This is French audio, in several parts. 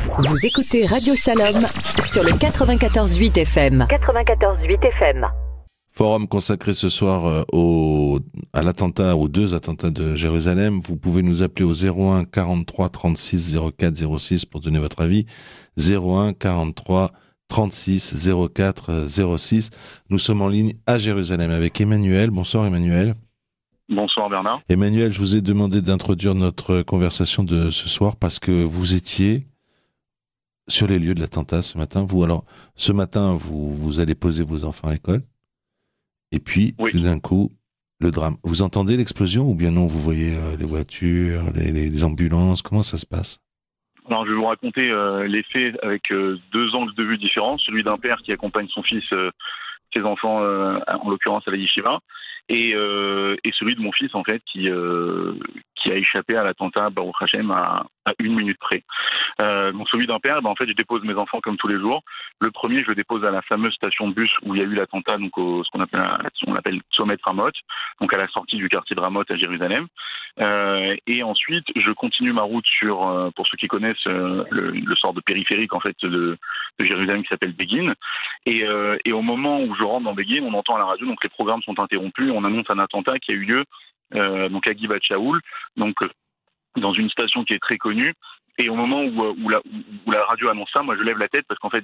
Vous écoutez Radio Shalom sur le 94.8 FM. 94.8 FM. Forum consacré ce soir à l'attentat, aux 2 attentats de Jérusalem. Vous pouvez nous appeler au 01 43 36 04 06 pour donner votre avis. 01 43 36 04 06. Nous sommes en ligne à Jérusalem avec Emmanuel. Bonsoir Emmanuel. Bonsoir Bernard. Emmanuel, je vous ai demandé d'introduire notre conversation de ce soir parce que vous étiez sur les lieux de l'attentat ce matin. Ce matin, vous allez poser vos enfants à l'école. Et puis, oui, tout d'un coup, le drame. Vous entendez l'explosion ou bien non, vous voyez les voitures, les ambulances? Comment ça se passe? Alors, je vais vous raconter les faits avec 2 angles de vue différents. Celui d'un père qui accompagne son fils, ses enfants, en l'occurrence à la yeshiva, et celui de mon fils, en fait, qui a échappé à l'attentat Baruch Hashem à 1 minute près. Donc celui d'un père, en fait, je dépose mes enfants comme tous les jours. Le premier, je le dépose à la fameuse station de bus où il y a eu l'attentat, donc ce qu'on appelle Sommet Ramot, donc à la sortie du quartier de Ramot à Jérusalem. Et ensuite, je continue ma route pour ceux qui connaissent le sort de périphérique en fait de Jérusalem qui s'appelle Begin. Et au moment où je rentre dans Begin, on entend à la radio, donc les programmes sont interrompus, on annonce un attentat qui a eu lieu donc à Givat Shaoul, donc dans une station qui est très connue. Et au moment où la radio annonce ça, moi je lève la tête parce qu'en fait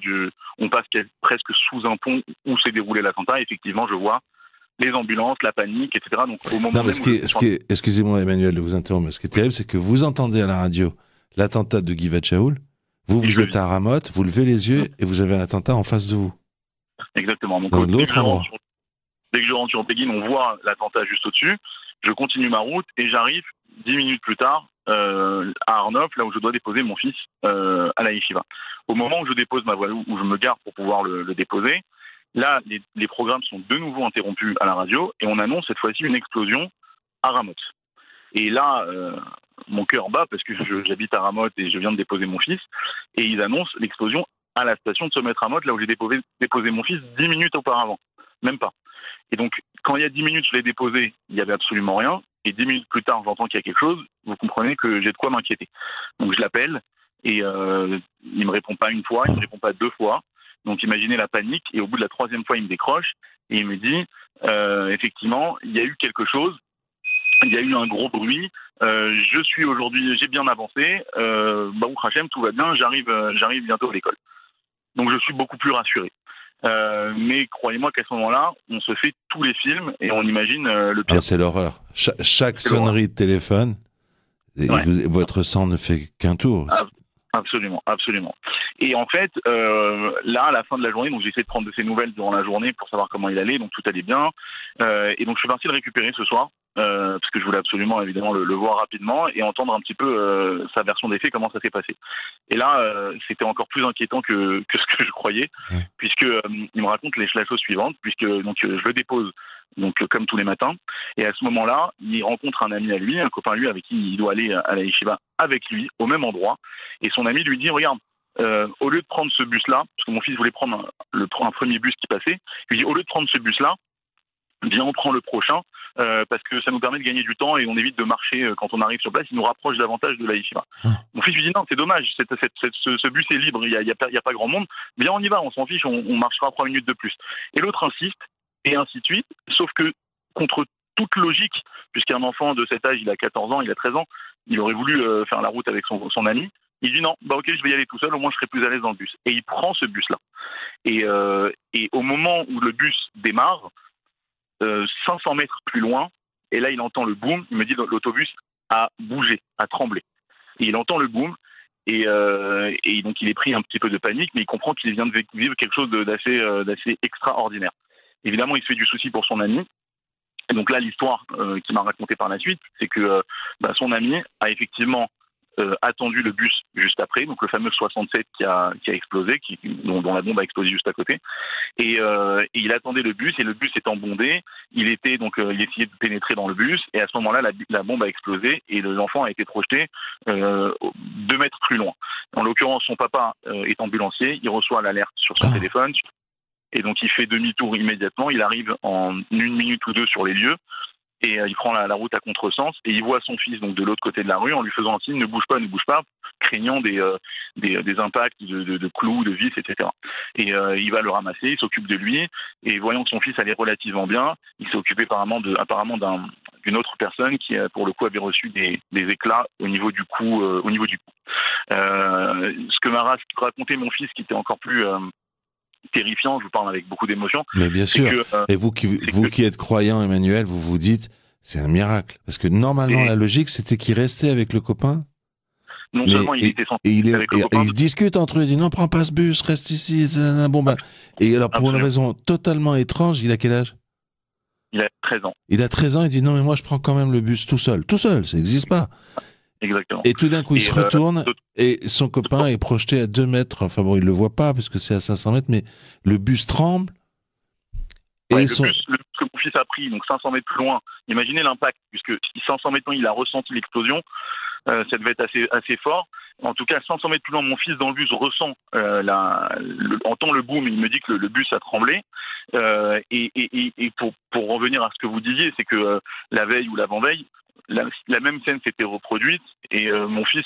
on passe presque sous un pont où s'est déroulé l'attentat. Effectivement, je vois les ambulances, la panique, etc. Donc au moment excusez-moi Emmanuel de vous interrompre, ce qui est terrible, c'est que vous entendez à la radio l'attentat de Givat Shaoul, vous êtes à Ramot, vous levez les yeux et vous avez un attentat en face de vous. Exactement. Donc dans l'autre endroit. Dès que je rentre sur Begin, on voit l'attentat juste au-dessus. Je continue ma route et j'arrive 10 minutes plus tard à Arnov, là où je dois déposer mon fils à la yeshiva. Au moment où je dépose ma voiture, où je me gare pour pouvoir le déposer, là, les programmes sont de nouveau interrompus à la radio et on annonce cette fois-ci une explosion à Ramot. Et là, mon cœur bat parce que j'habite à Ramot et je viens de déposer mon fils, et ils annoncent l'explosion à la station de Sommet Ramot, là où j'ai déposé mon fils 10 minutes auparavant. Même pas. Et donc, quand il y a 10 minutes, je l'ai déposé, il n'y avait absolument rien. Et 10 minutes plus tard, j'entends qu'il y a quelque chose. Vous comprenez que j'ai de quoi m'inquiéter. Donc, je l'appelle et il ne me répond pas une fois, il ne me répond pas 2 fois. Donc, imaginez la panique. Et au bout de la 3e fois, il me décroche et il me dit effectivement, il y a eu quelque chose. Il y a eu un gros bruit. J'ai bien avancé. Baruch Hashem, tout va bien. J'arrive bientôt à l'école. Donc, je suis beaucoup plus rassuré. Mais croyez-moi qu'à ce moment-là, on se fait tous les films et on imagine le pire. C'est l'horreur. Chaque sonnerie de téléphone, votre sang ne fait qu'un tour. Absolument, absolument. Et en fait, là, à la fin de la journée, donc j'ai essayé de prendre de ses nouvelles durant la journée pour savoir comment il allait, donc tout allait bien. Et donc je suis parti le récupérer ce soir, parce que je voulais absolument, évidemment, le voir rapidement et entendre un petit peu sa version des faits, comment ça s'est passé. Et là, c'était encore plus inquiétant que ce que je croyais, puisque il me raconte la chose suivante, puisque donc je le dépose. Donc comme tous les matins, et à ce moment-là, il rencontre un ami à lui, un copain à lui avec qui il doit aller à la yeshiva avec lui, au même endroit, et son ami lui dit, regarde, au lieu de prendre ce bus-là, parce que mon fils voulait prendre un premier bus qui passait, il lui dit, au lieu de prendre ce bus-là, viens, on prend le prochain, parce que ça nous permet de gagner du temps et on évite de marcher quand on arrive sur place, il nous rapproche davantage de la yeshiva. Mon fils lui dit, non, c'est dommage, ce bus est libre, il y a pas grand monde, viens, on y va, on s'en fiche, on marchera 3 minutes de plus. Et l'autre insiste, et ainsi de suite, sauf que contre toute logique, puisqu'un enfant de cet âge, il a 14 ans, il a 13 ans, il aurait voulu faire la route avec son ami, il dit non, ok, je vais y aller tout seul, au moins je serai plus à l'aise dans le bus. Et il prend ce bus-là. Et au moment où le bus démarre, 500 mètres plus loin, et là il entend le boom, il me dit l'autobus a bougé, a tremblé. Et il entend le boom, et donc il est pris un petit peu de panique, mais il comprend qu'il vient de vivre quelque chose d'assez extraordinaire. Évidemment, il se fait du souci pour son ami. Et donc là, l'histoire qu'il m'a racontée par la suite, c'est que son ami a effectivement attendu le bus juste après, donc le fameux 67 qui a explosé, dont la bombe a explosé juste à côté. Et il attendait le bus, et le bus étant bondé, il essayait de pénétrer dans le bus, et à ce moment-là, la bombe a explosé, et l'enfant a été projeté 2 mètres plus loin. En l'occurrence, son papa est ambulancier, il reçoit l'alerte sur son téléphone, et donc il fait demi-tour immédiatement, il arrive en 1 minute ou 2 sur les lieux, et il prend la route à contresens et il voit son fils donc de l'autre côté de la rue en lui faisant un signe ne bouge pas, craignant des impacts de clous, de vis, etc. Et il va le ramasser, il s'occupe de lui et voyant que son fils allait relativement bien, il s'est occupé apparemment d'une autre personne qui pour le coup avait reçu des éclats au niveau du cou. Ce que m'a raconté mon fils qui était encore plus terrifiant, je vous parle avec beaucoup d'émotion. Mais bien sûr. Et vous qui êtes croyant, Emmanuel, vous vous dites, c'est un miracle. Parce que normalement, la logique, c'était qu'il restait avec le copain. Non seulement il était censé avec le copain. Ils discutent entre eux, ils disent, non, prends pas ce bus, reste ici. Bon, bah. Et alors, pour une raison totalement étrange, il a quel âge? Il a 13 ans. Il a 13 ans, il dit, non, mais moi, je prends quand même le bus tout seul. Tout seul, ça n'existe pas. Exactement. Et tout d'un coup, il se retourne et son copain est projeté à 2 mètres. Enfin bon, il le voit pas parce que c'est à 500 mètres, mais le bus tremble. Et le bus que mon fils a pris, donc 500 mètres plus loin, imaginez l'impact, puisque 500 mètres plus loin, il a ressenti l'explosion. Ça devait être assez fort. En tout cas, 500 mètres plus loin, mon fils dans le bus ressent, entend le boom, il me dit que le bus a tremblé. Et pour revenir à ce que vous disiez, c'est que la veille ou l'avant-veille, la même scène s'était reproduite et mon fils,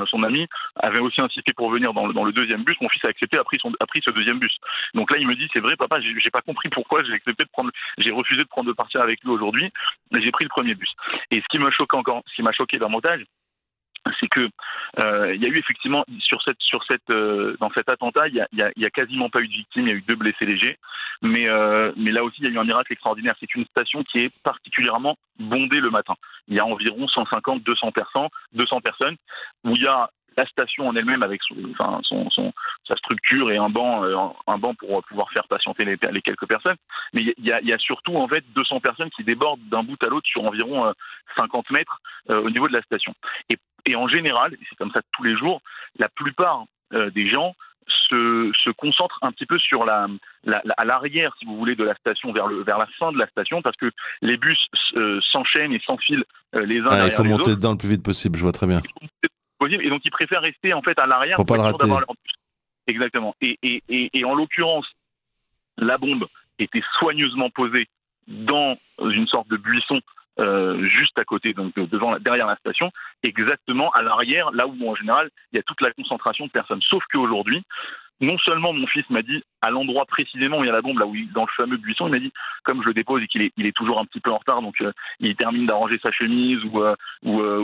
son ami, avait aussi insisté pour venir dans le deuxième bus. Mon fils a accepté, a pris ce deuxième bus. Donc là, il me dit, c'est vrai, papa, j'ai pas compris pourquoi j'ai refusé de partir avec lui aujourd'hui, mais j'ai pris le premier bus. Et ce qui m'a choqué davantage, c'est que il y a eu effectivement dans cet attentat, il y a quasiment pas eu de victimes, il y a eu 2 blessés légers, mais là aussi il y a eu un miracle extraordinaire. C'est une station qui est particulièrement bondée le matin. Il y a environ 150-200 personnes où il y a la station en elle-même avec sa structure et un banc pour pouvoir faire patienter les quelques personnes. Mais il y a surtout en fait 200 personnes qui débordent d'un bout à l'autre sur environ 50 mètres au niveau de la station. Et en général, et c'est comme ça tous les jours, la plupart des gens se concentrent un petit peu sur à l'arrière, si vous voulez, de la station, vers la fin de la station, parce que les bus s'enchaînent et s'enfilent les uns derrière les autres. Il faut monter dedans le plus vite possible, je vois très bien. Et donc ils préfèrent rester en fait à l'arrière pour pas le rater. D'avoir leur bus. Exactement. Et en l'occurrence, la bombe était soigneusement posée dans une sorte de buisson juste à côté, donc derrière la station, exactement à l'arrière, là où en général il y a toute la concentration de personnes. Sauf qu'aujourd'hui, non seulement mon fils m'a dit à l'endroit précisément où il y a la bombe, là où dans le fameux buisson, il m'a dit comme je le dépose et qu'il est toujours un petit peu en retard, donc il termine d'arranger sa chemise ou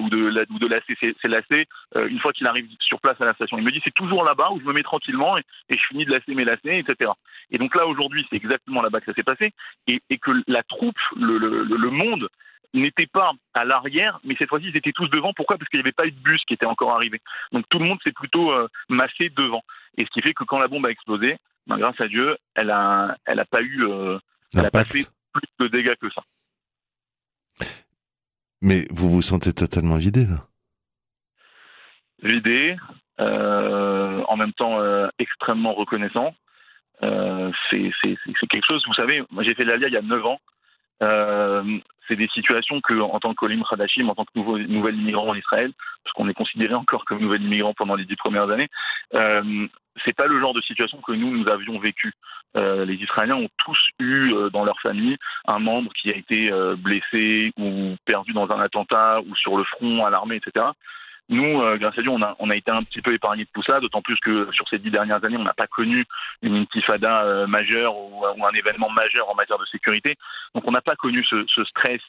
de lasser ses lacets. Une fois qu'il arrive sur place à la station, il me dit c'est toujours là-bas où je me mets tranquillement et je finis de lasser mes lacets, etc. Et donc là aujourd'hui c'est exactement là-bas que ça s'est passé et que la troupe, le monde n'était pas à l'arrière, mais cette fois-ci ils étaient tous devant. Pourquoi ? Parce qu'il n'y avait pas eu de bus qui était encore arrivé. Donc tout le monde s'est plutôt massé devant. Et ce qui fait que quand la bombe a explosé, grâce à Dieu, elle a pas fait plus de dégâts que ça. Mais vous vous sentez totalement vidé là ? Vidé, en même temps extrêmement reconnaissant. C'est quelque chose, vous savez, moi j'ai fait l'Alia il y a 9 ans. C'est des situations que, en tant que Olim Hadashim, en tant que nouvel immigrant en Israël, parce qu'on est considéré encore comme nouvel immigrant pendant les 10 premières années, c'est pas le genre de situation que nous avions vécu. Les Israéliens ont tous eu dans leur famille un membre qui a été blessé ou perdu dans un attentat ou sur le front à l'armée, etc. Nous, grâce à Dieu, on a été un petit peu épargnés de tout ça, d'autant plus que sur ces 10 dernières années, on n'a pas connu une intifada majeure ou un événement majeur en matière de sécurité. Donc on n'a pas connu ce stress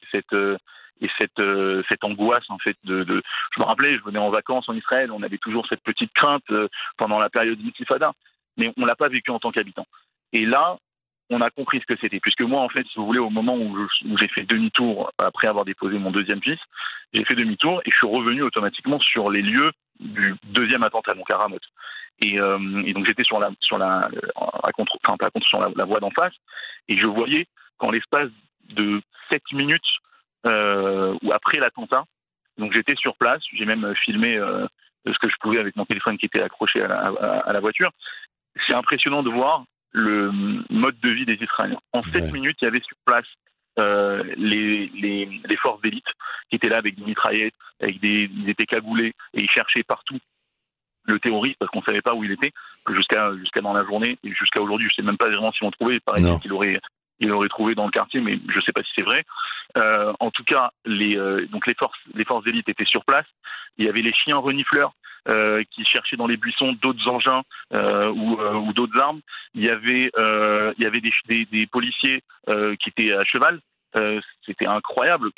et cette angoisse en fait je me rappelais, je venais en vacances en Israël, on avait toujours cette petite crainte pendant la période d'intifada, mais on l'a pas vécu en tant qu'habitant. Et là, on a compris ce que c'était, puisque moi, en fait, si vous voulez, au moment où j'ai fait demi-tour, après avoir déposé mon deuxième fils, j'ai fait demi-tour et je suis revenu automatiquement sur les lieux du deuxième attentat, donc à Ramoth. Et donc j'étais sur la voie d'en face, et je voyais qu'en l'espace de 7 minutes ou après l'attentat, donc j'étais sur place, j'ai même filmé ce que je pouvais avec mon téléphone qui était accroché à la voiture. C'est impressionnant de voir le mode de vie des Israéliens. En 7 minutes, il y avait sur place les forces d'élite qui étaient là avec des mitraillettes, ils étaient cagoulés et ils cherchaient partout le terroriste parce qu'on ne savait pas où il était, jusqu'à dans la journée et jusqu'à aujourd'hui. Je ne sais même pas vraiment si on trouvait. Il paraît qu'il il l'aurait trouvé dans le quartier, mais je ne sais pas si c'est vrai. En tout cas, les forces d'élite étaient sur place. Il y avait les chiens renifleurs qui cherchaient dans les buissons d'autres engins ou d'autres armes. Il y avait des policiers qui étaient à cheval. C'était incroyable.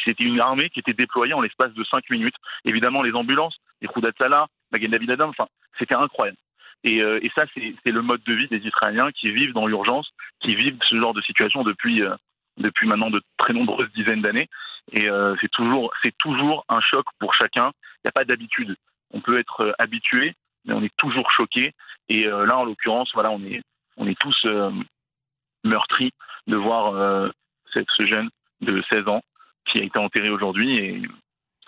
C'était une armée qui était déployée en l'espace de 5 minutes. Évidemment, les ambulances, les Khoudat Salah, Magen David Adom, enfin, c'était incroyable. Et ça, c'est le mode de vie des Israéliens qui vivent dans l'urgence, qui vivent ce genre de situation depuis maintenant de très nombreuses dizaines d'années. Et c'est toujours un choc pour chacun. Il n'y a pas d'habitude. On peut être habitué, mais on est toujours choqué. Et là, en l'occurrence, voilà, on est tous meurtris de voir ce jeune de 16 ans qui a été enterré aujourd'hui, et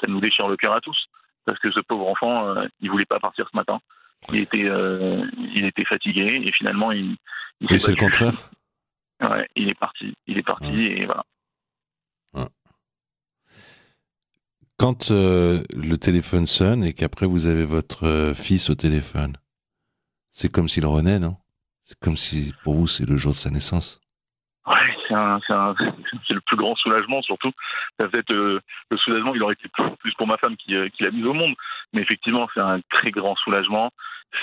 ça nous déchire le cœur à tous, parce que ce pauvre enfant, il voulait pas partir ce matin. Il était fatigué, et finalement il oui, c'est le contraire. Ouais, il est parti et voilà. Ouais. Quand le téléphone sonne et qu'après vous avez votre fils au téléphone, c'est comme s'il renaît, non? C'est comme si pour vous c'est le jour de sa naissance. Ouais, c'est le plus grand soulagement, surtout. Peut-être le soulagement, il aurait été plus pour ma femme qui l'a mise au monde. Mais effectivement, c'est un très grand soulagement.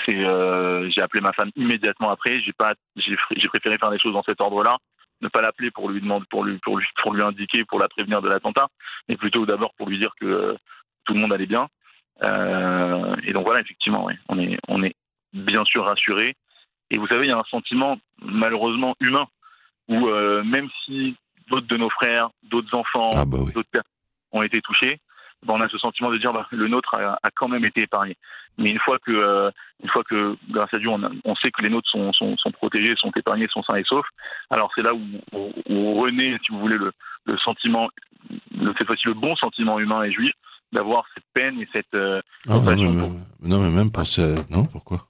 J'ai appelé ma femme immédiatement après. J'ai préféré faire les choses dans cet ordre-là. Ne pas l'appeler pour lui demander, pour lui indiquer, pour la prévenir de l'attentat, mais plutôt d'abord pour lui dire que tout le monde allait bien. Et donc voilà, effectivement, ouais, on est bien sûr rassuré. Et vous savez, il y a un sentiment malheureusement humain, où même si d'autres de nos frères, d'autres enfants, oui, d'autres personnes ont été touchés, on a ce sentiment de dire le nôtre a quand même été épargné. Mais une fois que grâce à Dieu, on sait que les nôtres sont protégés, sont épargnés, sont sains et saufs, alors c'est là où renaît, si vous voulez, le sentiment, cette fois-ci le bon sentiment humain et juif, d'avoir cette peine et cette non, mais même penser non, pourquoi?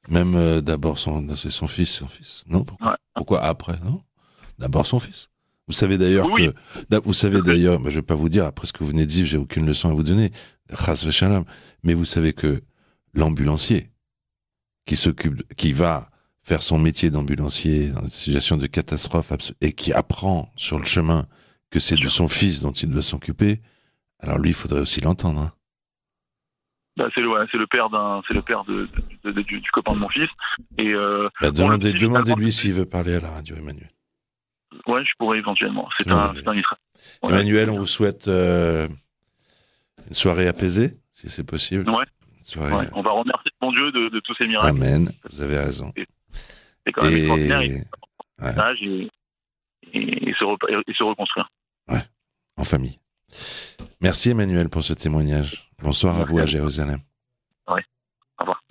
Même d'abord c'est son fils. Non, pourquoi? Ouais. Pourquoi après? Non, d'abord son fils. Vous savez d'ailleurs oui. Je vais pas vous dire après ce que vous venez de dire, j'ai aucune leçon à vous donner, Chas v'shalom, mais vous savez que l'ambulancier qui va faire son métier d'ambulancier dans une situation de catastrophe et qui apprend sur le chemin que c'est de son fils dont il doit s'occuper, alors lui, il faudrait aussi l'entendre. Hein. C'est le père du copain de mon fils. Et demandez-lui s'il veut parler à la radio, Emmanuel. Ouais, je pourrais éventuellement. C'est un Israël. Ouais. Emmanuel, on vous souhaite une soirée apaisée, si c'est possible. Ouais. On va remercier mon Dieu de tous ces miracles. Amen. Vous avez raison. C'est quand même extraordinaire. Et se reconstruire. Ouais. En famille. Merci Emmanuel pour ce témoignage. Bonsoir à vous à Jérusalem. Oui, au revoir.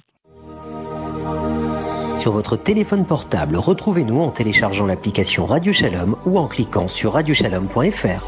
Sur votre téléphone portable, retrouvez-nous en téléchargeant l'application Radio Shalom ou en cliquant sur radioshalom.fr.